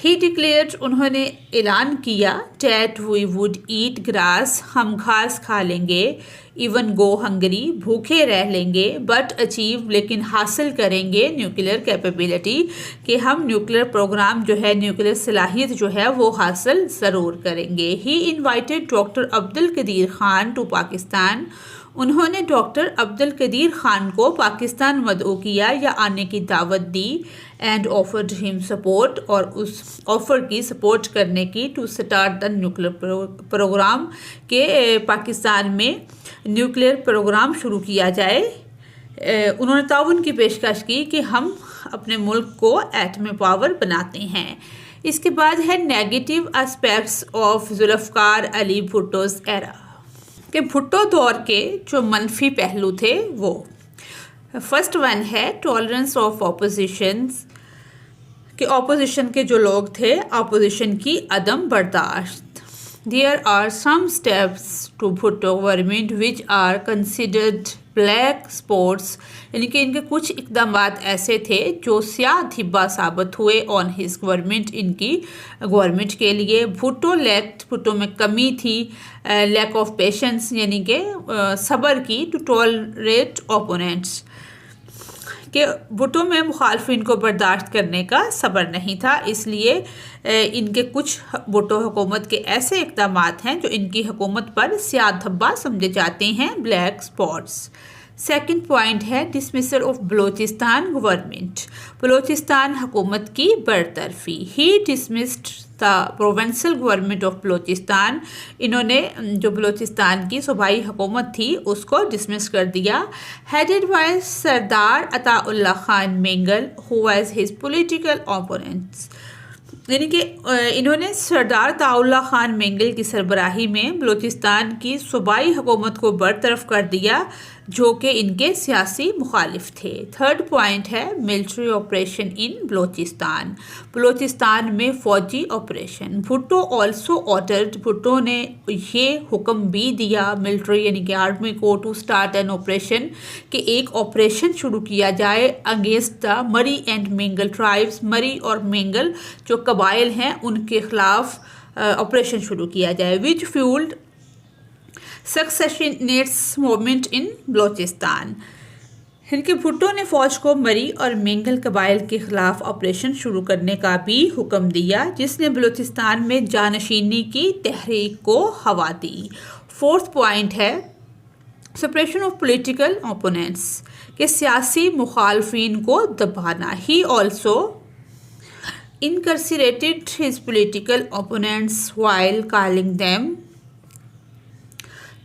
ہی ڈکلیئرڈ انہوں نے اعلان کیا that we would eat grass ہم گھاس کھا لیں گے ایون گو ہنگری بھوکے رہ لیں گے بٹ اچیو لیکن حاصل کریں گے نیوکلیئر کیپیبلٹی کہ ہم نیوکلیئر پروگرام جو ہے نیوکلیئر صلاحیت جو ہے وہ حاصل ضرور کریں گے. He invited doctor Abdul Qadeer Khan to Pakistan. انہوں نے ڈاکٹر عبدالقدیر خان کو پاکستان مدعو کیا یا آنے کی دعوت دی اینڈ آفرڈ ہم سپورٹ اور اس آفر کی سپورٹ کرنے کی to start the nuclear programme کہ پاکستان میں نیوکلیئر پروگرام شروع کیا جائے. انہوں نے تعاون کی پیشکش کی کہ ہم اپنے ملک کو ایٹمی پاور بناتے ہیں. اس کے بعد ہے نیگیٹو اسپیکٹس آف ذوالفقار علی بھٹوز ایرا کہ بھٹو دور کے جو منفی پہلو تھے وہ فرسٹ ون ہے ٹالرنس آف اپوزیشنز کہ اپوزیشن کے جو لوگ تھے اپوزیشن کی عدم برداشت. There are some steps to Bhutto government which are considered black spots, یعنی کہ ان کے کچھ اقدامات ایسے تھے جو سیاہ دھبا ثابت ہوئے on his government, ان کی گورنمنٹ کے لیے. بھٹو میں کمی تھی, لیک آف پیشنس یعنی کہ صبر کی, ٹو ٹالریٹ اوپوننٹس, کہ بھٹو میں مخالفین کو برداشت کرنے کا صبر نہیں تھا. اس لیے ان کے کچھ بھٹو حکومت کے ایسے اقدامات ہیں جو ان کی حکومت پر سیاہ دھبا سمجھے جاتے ہیں, بلیک سپاٹس. سیکنڈ پوائنٹ ہے dismissal of Balochistan government, Balochistan حکومت کی برطرفی. He dismissed the provincial government of Balochistan, انہوں نے جو بلوچستان کی صوبائی حکومت تھی اس کو ڈسمس کر دیا. Headed by Sardar Ataullah Khan Mengal who was his political opponents, یعنی کہ انہوں نے سردار عطا اللہ خان مینگل کی سربراہی میں بلوچستان کی صوبائی حکومت کو برطرف کر دیا جو کہ ان کے سیاسی مخالف تھے. تھرڈ پوائنٹ ہے military operation in Balochistan, Balochistan میں فوجی operation. Bhutto also ordered, Bhutto نے یہ حکم بھی دیا ملٹری یعنی کہ آرمی کو, ٹو اسٹارٹ این آپریشن, کہ ایک آپریشن شروع کیا جائے against the Marri and Mengal tribes, Marri اور مینگل جو قبائل ہیں ان کے خلاف آپریشن شروع کیا جائے, وچ فیولڈ سکسیشنسٹ موومنٹ ان بلوچستان. ان کے بھٹو نے فوج کو مری اور مینگل قبائل کے خلاف آپریشن شروع کرنے کا بھی حکم دیا جس نے بلوچستان میں جانشینی کی تحریک کو ہوا دی. فورتھ پوائنٹ ہے سپریشن آف پولیٹیکل اوپوننٹس, کہ سیاسی مخالفین کو دبانا. ہی آلسو incarcerated his political opponents while calling them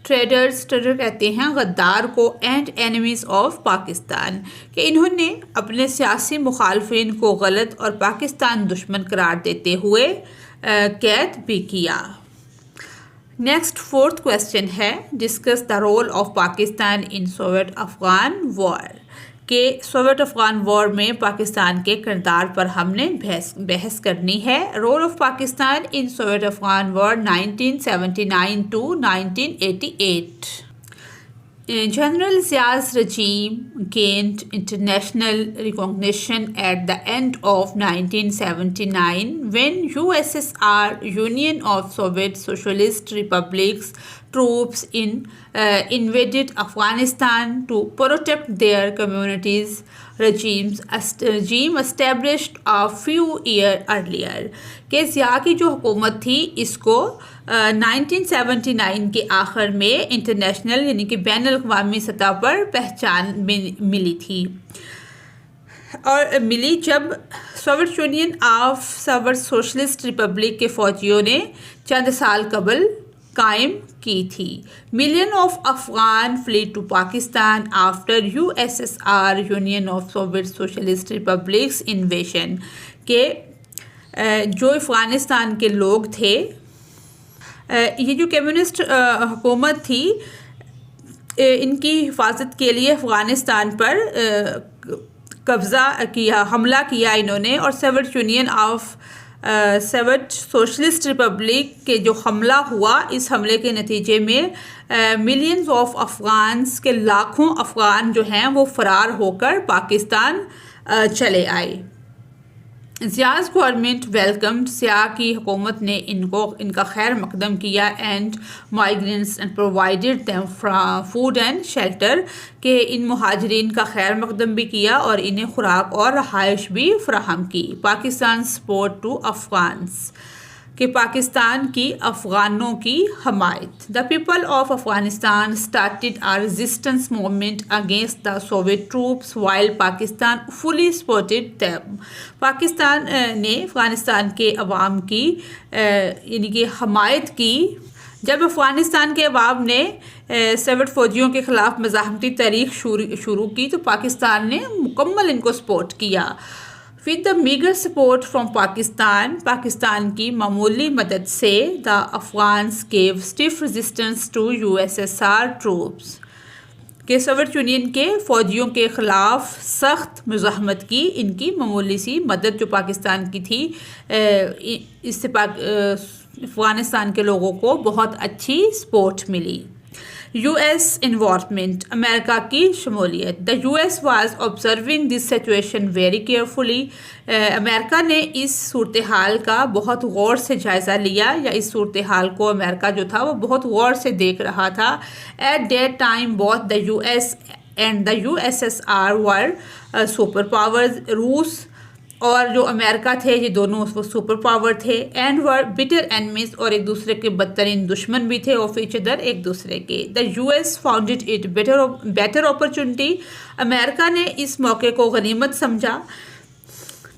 traitors, traitor کہتے ہیں غدار کو, اینڈ اینیمیز آف پاکستان, کہ انہوں نے اپنے سیاسی مخالفین کو غلط اور پاکستان دشمن قرار دیتے ہوئے قید بھی کیا. نیکسٹ فورتھ کویسچن ہے discuss the role of Pakistan in Soviet Afghan war, کہ سوویت افغان وار میں پاکستان کے کردار پر ہم نے بحث کرنی ہے. Role of Pakistan in Soviet Afghan war 1979 to 1988. General Zia's regime gained international recognition at the end of 1979 when USSR, Union of Soviet Socialist Republics, troops invaded Afghanistan to protect their communities. Regime established a few years earlier, کہ ضیاء کی جو حکومت تھی اس کو 1979 کے آخر میں international یعنی کہ بین الاقوامی سطح پر پہچان ملی تھی, اور ملی جب Soviet Union of Soviet socialist republic کے فوجیوں نے چند سال قبل قائم کی تھی. Million of Afghan fled to Pakistan after USSR, union of Soviet socialist republics invasion, کہ جو افغانستان کے لوگ تھے, یہ جو کمیونسٹ حکومت تھی ان کی حفاظت کے لیے افغانستان پر قبضہ کیا, حملہ کیا انہوں نے, اور Soviet Union of Soviet socialist republic کے جو حملہ ہوا اس حملے کے نتیجے میں ملینز آف افغانس کے لاکھوں افغان جو ہیں وہ فرار ہو کر پاکستان چلے آئے. ضیاءز گورنمنٹ ویلکمڈ, ضیاء کی حکومت نے ان کا خیر مقدم کیا, and migrants and provided them food and shelter, کہ ان مہاجرین کا خیر مقدم بھی کیا اور انہیں خوراک اور رہائش بھی فراہم کی. پاکستان سپورٹ ٹو افغانس, کہ پاکستان کی افغانوں کی حمایت. The people of Afghanistan started a resistance movement against the Soviet troops while Pakistan fully supported them, Pakistan نے افغانستان کے عوام کی یعنی کہ حمایت کی. جب افغانستان کے عوام نے سوویت فوجیوں کے خلاف مزاحمتی تحریک شروع کی تو پاکستان نے مکمل ان کو سپورٹ کیا. With the meager support from Pakistan کی معمولی مدد سے the Afghans gave stiff resistance to USSR troops. کہ سوویت یونین کے فوجیوں کے خلاف سخت مزاحمت کی ان کی معمولی سی مدد جو پاکستان کی تھی، اس سے افغانستان کے لوگوں کو بہت اچھی سپورٹ ملی۔ یو ایس انوالومنٹ، امریکہ کی شمولیت۔ The U S was observing this situation very carefully, امریکہ نے اس صورتحال کا بہت غور سے جائزہ لیا، یا اس صورتحال کو امریکہ جو تھا وہ بہت غور سے دیکھ رہا تھا۔ At that time both the U S and the U S S R were super powers, روس اور جو امریکہ تھے یہ دونوں وہ سپر پاور تھے، اینڈ ور بٹر اینیمیز، اور ایک دوسرے کے بدترین دشمن بھی تھے، آف ایچ ادر، ایک دوسرے کے۔ The U S found it better opportunity, امریکہ نے اس موقع کو غنیمت سمجھا،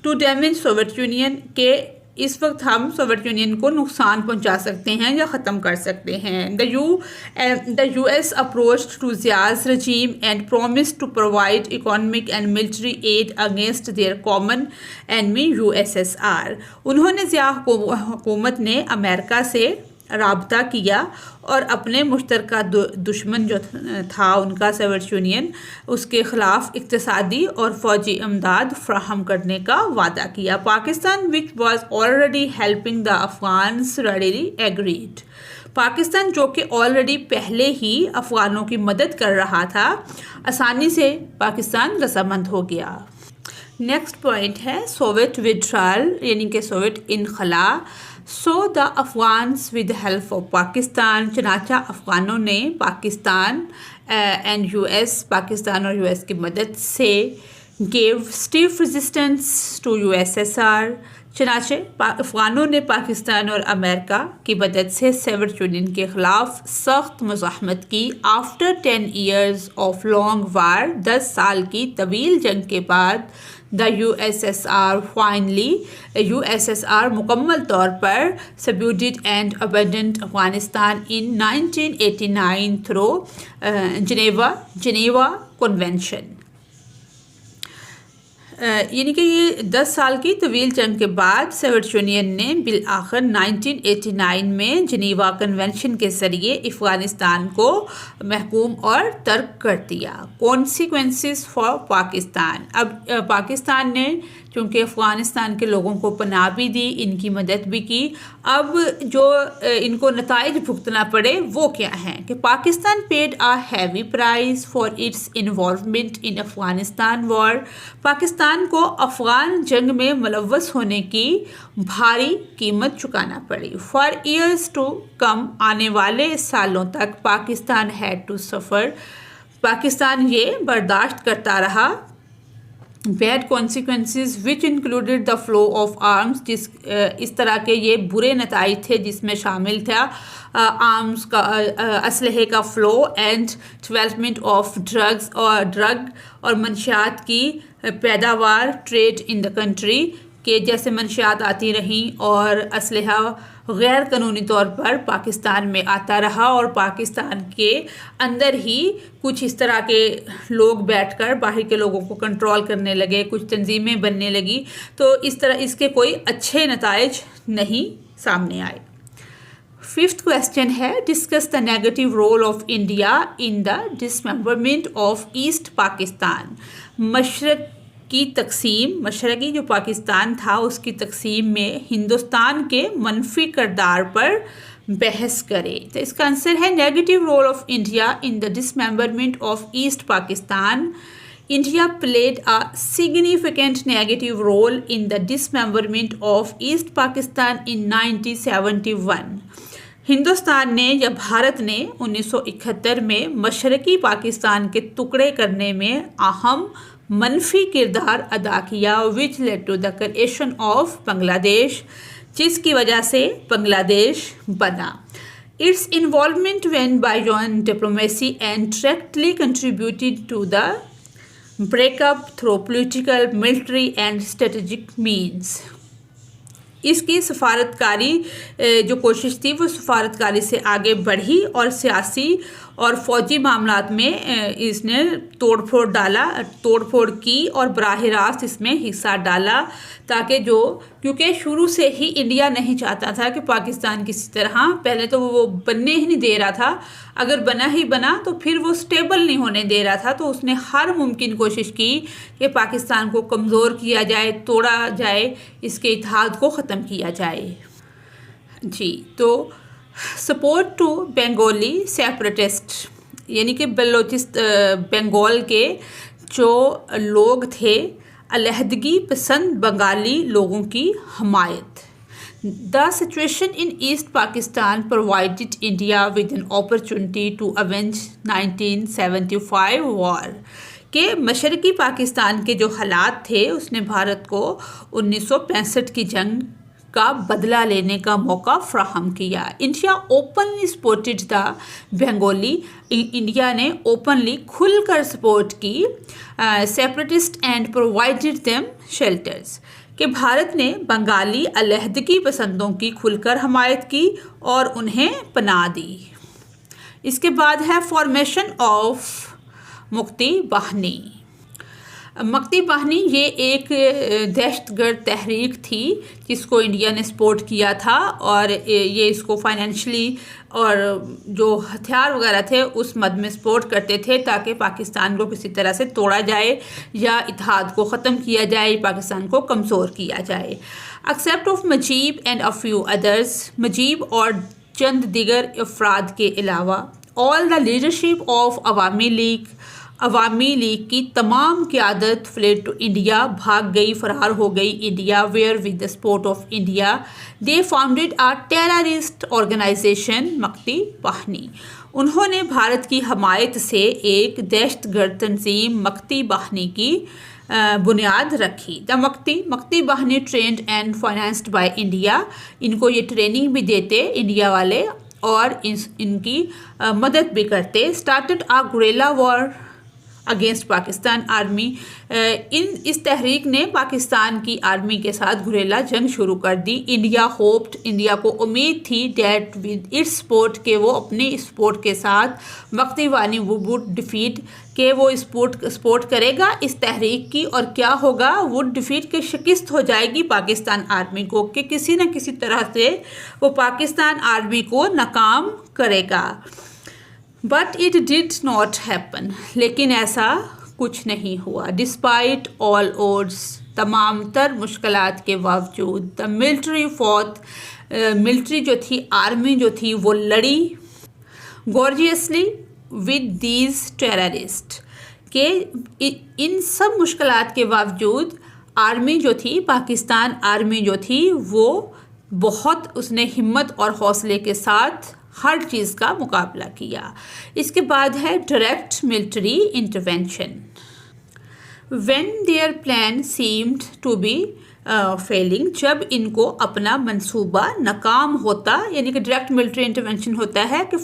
ٹو ڈیمیج سوویت یونین، کہ اس وقت ہم سوویت یونین کو نقصان پہنچا سکتے ہیں یا ختم کر سکتے ہیں۔ The U S approached to Zia's regime and promised to provide economic and military aid against their common enemy U S S R, انہوں نے ضیاء حکومت نے امریکہ سے رابطہ کیا اور اپنے مشترکہ دشمن جو تھا ان کا سوویت یونین، اس کے خلاف اقتصادی اور فوجی امداد فراہم کرنے کا وعدہ کیا۔ Pakistan which was already helping the Afghans readily agreed, Pakistan جو کہ آلریڈی پہلے ہی افغانوں کی مدد کر رہا تھا، آسانی سے پاکستان رضامند ہو گیا۔ نیکسٹ پوائنٹ ہے سوویت withdrawal، یعنی کہ سوویت انخلا۔ So the Afghans with help of Pakistan, چنانچہ افغانوں نے Pakistan and U S, Pakistan اور یو ایس کی مدد سے gave stiff resistance to U S S R, چنانچہ افغانوں نے پاکستان اور امریکہ کی مدد سے سوویت یونین کے خلاف سخت مزاحمت کی۔ After 10 years of long war, 10 سال کی طویل جنگ کے بعد، the U S S R finally, U S S R مکمل طور پر subdued and abandoned Afghanistan in 1989 through Geneva convention, یعنی کہ یہ 10 سال کی طویل جنگ کے بعد سوویت یونین نے بالآخر 1989 میں جنیوا کنونشن کے ذریعے افغانستان کو محکوم اور ترک کر دیا۔ کانسیکوینسز فار پاکستان، اب پاکستان نے چونکہ افغانستان کے لوگوں کو پناہ بھی دی، ان کی مدد بھی کی، اب جو ان کو نتائج بھگتنا پڑے وہ کیا ہیں کہ Pakistan paid a heavy price for its involvement in Afghanistan war, Pakistan کو افغان جنگ میں ملوث ہونے کی بھاری قیمت چکانا پڑی۔ فار ایئرز ٹو کم، آنے والے سالوں تک Pakistan had to suffer, Pakistan یہ برداشت کرتا رہا bad consequences which included the flow of arms, اس طرح کے یہ برے نتائج تھے جس میں شامل تھا آرمز کا، اسلحے کا flu, and development of drug اور منشیات کی پیداوار، ٹریڈ ان دا کنٹری، کہ جیسے منشیات آتی رہیں اور اسلحہ غیر قانونی طور پر پاکستان میں آتا رہا، اور پاکستان کے اندر ہی کچھ اس طرح کے لوگ بیٹھ کر باہر کے لوگوں کو کنٹرول کرنے لگے، کچھ تنظیمیں بننے لگی، تو اس طرح اس کے کوئی اچھے نتائج نہیں سامنے آئے۔ 5th کویسچن ہے discuss the negative role of India in the dismemberment of east Pakistan, مشرق کی تقسیم، مشرقی جو پاکستان تھا اس کی تقسیم میں ہندوستان کے منفی کردار پر بحث کرے۔ تو اس کا آنسر ہے negative role of India in the dismemberment of east Pakistan. India played a significant negative role in the dismemberment of East Pakistan in 1971. Hindustan نے یا بھارت نے 1971 میں مشرقی پاکستان کے ٹکڑے کرنے میں اہم منفی کردار ادا کیا، which led to the creation of بنگلہ دیش، جس کی وجہ سے بنگلہ دیش بنا۔ Its involvement went beyond diplomacy and directly contributed to the break up through political, military and strategic means. اس کی سفارتکاری جو کوشش تھی وہ سفارتکاری سے آگے بڑھی اور سیاسی اور فوجی معاملات میں اس نے توڑ پھوڑ کی اور براہ راست اس میں حصہ ڈالا، تاکہ کیونکہ شروع سے ہی انڈیا نہیں چاہتا تھا کہ پاکستان کسی طرح، پہلے تو وہ بننے ہی نہیں دے رہا تھا، اگر بنا تو پھر وہ سٹیبل نہیں ہونے دے رہا تھا، تو اس نے ہر ممکن کوشش کی کہ پاکستان کو کمزور کیا جائے، توڑا جائے، اس کے اتحاد کو ختم کیا جائے۔ جی، تو سپورٹ ٹو بنگالی سیپریٹسٹ، یعنی کہ بنگال کے جو لوگ تھے علیحدگی پسند بنگالی لوگوں کی حمایت۔ The situation in East Pakistan provided India with an opportunity to avenge 1975 war کہ مشرقی پاکستان کے جو حالات تھے اس نے بھارت کو 1965 کی جنگ کا بدلہ لینے کا موقع فراہم کیا۔ India openly supported the Bengali, India نے اوپنلی کھل کر سپورٹ کی separatist and provided them shelters کہ بھارت نے بنگالی علیحدگی پسندوں کی کھل کر حمایت کی اور انہیں پناہ دی۔ اس کے بعد ہے فارمیشن آف مکتی باہنی۔ مکتی باہنی یہ ایک دہشت گرد تحریک تھی جس کو انڈیا نے سپورٹ کیا تھا، اور یہ اس کو فائنینشلی اور جو ہتھیار وغیرہ تھے اس مد میں سپورٹ کرتے تھے تاکہ پاکستان کو کسی طرح سے توڑا جائے یا اتحاد کو ختم کیا جائے، پاکستان کو کمزور کیا جائے۔ Except of Mujib and a few others, Mujib اور چند دیگر افراد کے علاوہ all the leadership of Awami League کی تمام قیادت فلیڈ ٹو انڈیا، بھاگ گئی، فرار ہو گئی India, where with the support of India they founded a terrorist organization Mukti Bahini. انہوں نے بھارت کی حمایت سے ایک دہشت گرد تنظیم مکتی باہنی کی بنیاد رکھی۔ The Mukti Bahini trained and financed by India, ان کو یہ ٹریننگ بھی دیتے انڈیا والے اور ان کی مدد بھی کرتے۔ Started a guerrilla war against Pakistan army, اس تحریک نے پاکستان کی آرمی کے ساتھ گوریلا جنگ شروع کر دی۔ انڈیا کو امید تھی ڈیٹ ود اٹس سپورٹ کہ وہ اپنی سپورٹ کے ساتھ مکتی باہنی وڈ ڈیفیٹ، کہ وہ سپورٹ کرے گا اس تحریک کی، اور کیا ہوگا، وڈ ڈیفیٹ کے شکست ہو جائے گی پاکستان آرمی کو، کہ کسی نہ کسی طرح سے وہ پاکستان آرمی کو ناکام کرے گا۔ But it did not happen, لیکن ایسا کچھ نہیں ہوا۔ ڈسپائٹ آل اوڈس، تمام تر مشکلات کے باوجود، دا ملٹری جو تھی، آرمی جو تھی، وہ لڑی گورجیسلی ود دیز ٹیررسٹ، کہ ان سب مشکلات کے باوجود آرمی جو تھی، پاکستان آرمی جو تھی، وہ بہت اس نے ہمت اور حوصلے کے ساتھ ہر چیز کا مقابلہ کیا۔ اس کے بعد ہے direct military intervention. When their plan seemed to be failing, جب ان کو اپنا منصوبہ ناکام ہوتا، یعنی کہ ڈائریکٹ ملٹری انٹرونشن ہوتا ہے کہ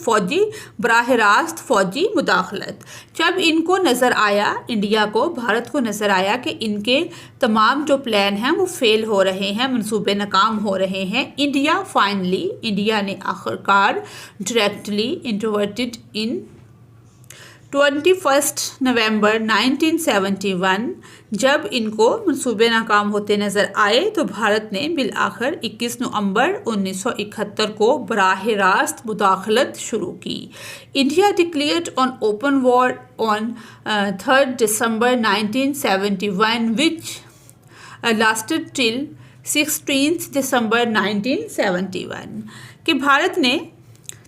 براہ راست فوجی مداخلت، جب ان کو نظر آیا، انڈیا کو، بھارت کو نظر آیا کہ ان کے تمام جو پلان ہیں وہ فیل ہو رہے ہیں، منصوبے ناکام ہو رہے ہیں، انڈیا نے آخرکار ڈائریکٹلی انٹرورٹڈ ان 21 نومبر 1971 جب ان کو منصوبے ناکام ہوتے نظر آئے تو بھارت نے بالآخر 21 نومبر 1971 کو براہ راست مداخلت شروع کی۔ India declared an open war on 3 December 1971 which lasted till 16 December 1971 کہ بھارت نے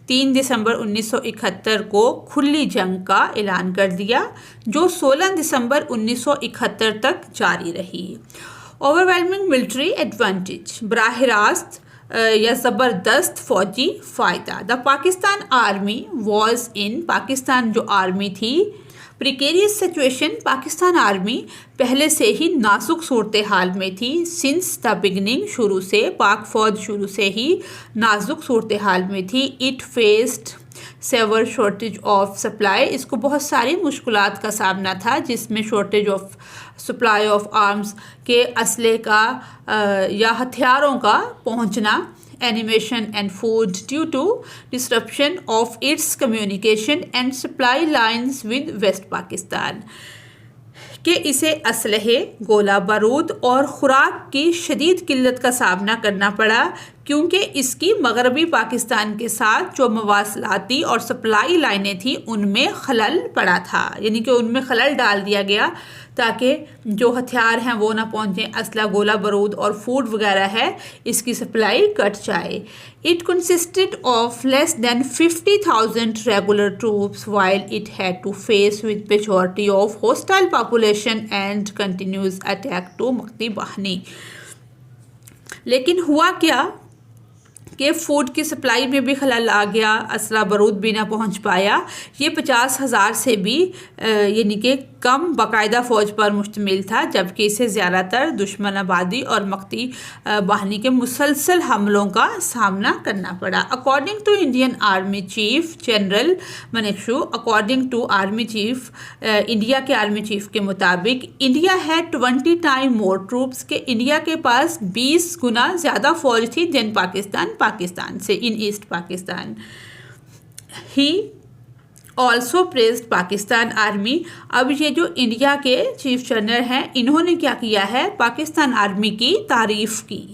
3 دسمبر 1971 کو کھلی جنگ کا اعلان کر دیا جو 16 دسمبر 1971 تک جاری رہی۔ اوورویلمنگ ملٹری ایڈوانٹیج، براہ راست یا زبردست فوجی فائدہ۔ The Pakistan army was in, Pakistan جو آرمی تھی، پریکیریس سچویشن، پاکستان آرمی پہلے سے ہی نازک صورتحال میں تھی۔ سنس دا بگننگ، شروع سے، پاک فوج شروع سے ہی نازک صورتحال میں تھی۔ It faced severe shortage of supply, اس کو بہت ساری مشکلات کا سامنا تھا، جس میں shortage of supply of arms کے اسلحے کا یا ہتھیاروں کا پہنچنا animation and food due to disruption of its communication and supply lines with West Pakistan کہ اسے اسلحے، گولہ بارود اور خوراک کی شدید قلت کا سامنا کرنا پڑا کیونکہ اس کی مغربی پاکستان کے ساتھ جو مواصلاتی اور سپلائی لائنیں تھیں ان میں خلل پڑا تھا، یعنی کہ ان میں خلل ڈال دیا گیا تاکہ جو ہتھیار ہیں وہ نہ پہنچیں، اسلحہ، گولہ بارود اور فوڈ وغیرہ ہے اس کی سپلائی کٹ جائے۔ It consisted of less than 50,000 regular troops while it had to face with majority of hostile population and continuous attack to مکتی بہانی۔ لیکن ہوا کیا کہ فوڈ کی سپلائی میں بھی خلل آ گیا، اسلحہ بارود بھی نہ پہنچ پایا۔ یہ 50,000 سے بھی یعنی کہ کم باقاعدہ فوج پر مشتمل تھا، جبکہ اسے زیادہ تر دشمن آبادی اور مکتی باہنی کے مسلسل حملوں کا سامنا کرنا پڑا۔ According to Indian army chief general Manekshaw, according to army chief India کے آرمی چیف کے مطابق India had 20 time more troops, کہ انڈیا کے پاس 20 گنا زیادہ فوج تھی دین پاکستان سے in east Pakistan. He also praised Pakistan army. اب یہ جو انڈیا کے چیف جنرل ہیں انہوں نے کیا کیا ہے، پاکستان آرمی کی تعریف کی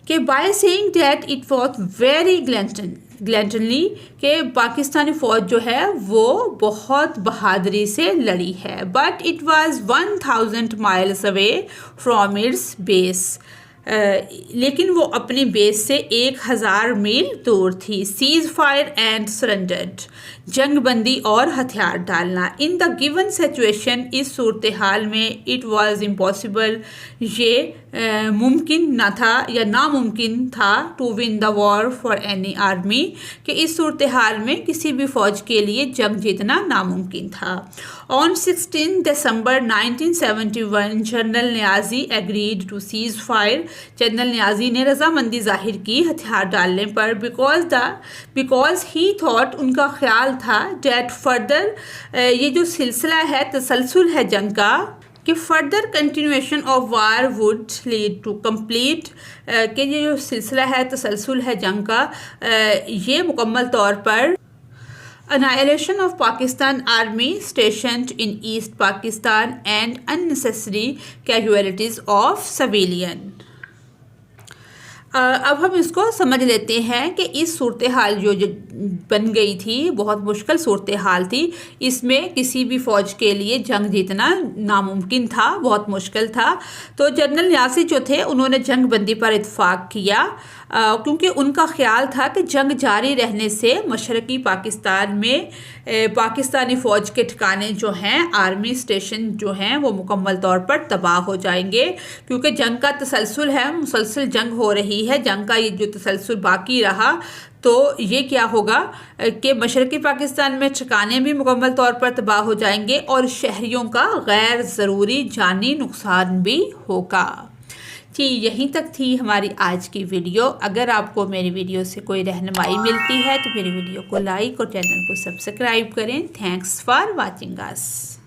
کہ by saying that it was very gallantly, کہ پاکستانی فوج جو ہے وہ بہت بہادری سے لڑی ہے، but it was 1000 miles away from its base, لیکن وہ اپنی بیس سے 1000 میل دور تھی۔ سیز فائر اینڈ سرنڈرڈ، جنگ بندی اور ہتھیار ڈالنا۔ ان دا گیون سچویشن، اس صورتحال میں اٹ واز امپاسبل، یہ ممکن نہ تھا یا ناممکن تھا، to win the war for any army, کہ اس صورتحال میں کسی بھی فوج کے لیے جنگ جیتنا ناممکن تھا۔ On 16 December 1971 general Niazi agreed to cease fire, general Niazi نے رضامندی ظاہر کی ہتھیار ڈالنے پر، بیکاز ہی تھاٹ، ان کا خیال تھا، دیٹ فردر، یہ جو سلسلہ ہے، تسلسل ہے جنگ کا، کہ further continuation of war would lead to complete, کہ یہ جو سلسلہ ہے، تسلسل ہے جنگ کا، یہ مکمل طور پر annihilation of Pakistan army stationed in East Pakistan and unnecessary casualties of civilian۔ اب ہم اس کو سمجھ لیتے ہیں کہ اس صورتحال جو بن گئی تھی، بہت مشکل صورتحال تھی، اس میں کسی بھی فوج کے لیے جنگ جیتنا ناممکن تھا، بہت مشکل تھا۔ تو جنرل نیازی جو تھے انہوں نے جنگ بندی پر اتفاق کیا، کیونکہ ان کا خیال تھا کہ جنگ جاری رہنے سے مشرقی پاکستان میں پاکستانی فوج کے ٹھکانے جو ہیں، آرمی اسٹیشن جو ہیں، وہ مکمل طور پر تباہ ہو جائیں گے، کیونکہ جنگ کا تسلسل ہے، مسلسل جنگ ہو رہی ہے، جنگ کا یہ جو تسلسل باقی رہا تو یہ کیا ہوگا کہ مشرقی پاکستان میں ٹھکانے بھی مکمل طور پر تباہ ہو جائیں گے اور شہریوں کا غیر ضروری جانی نقصان بھی ہوگا۔ جی یہیں تک تھی ہماری آج کی ویڈیو۔ اگر آپ کو میری ویڈیو سے کوئی رہنمائی ملتی ہے تو میری ویڈیو کو لائک اور چینل کو سبسکرائب کریں۔ Thanks for watching us.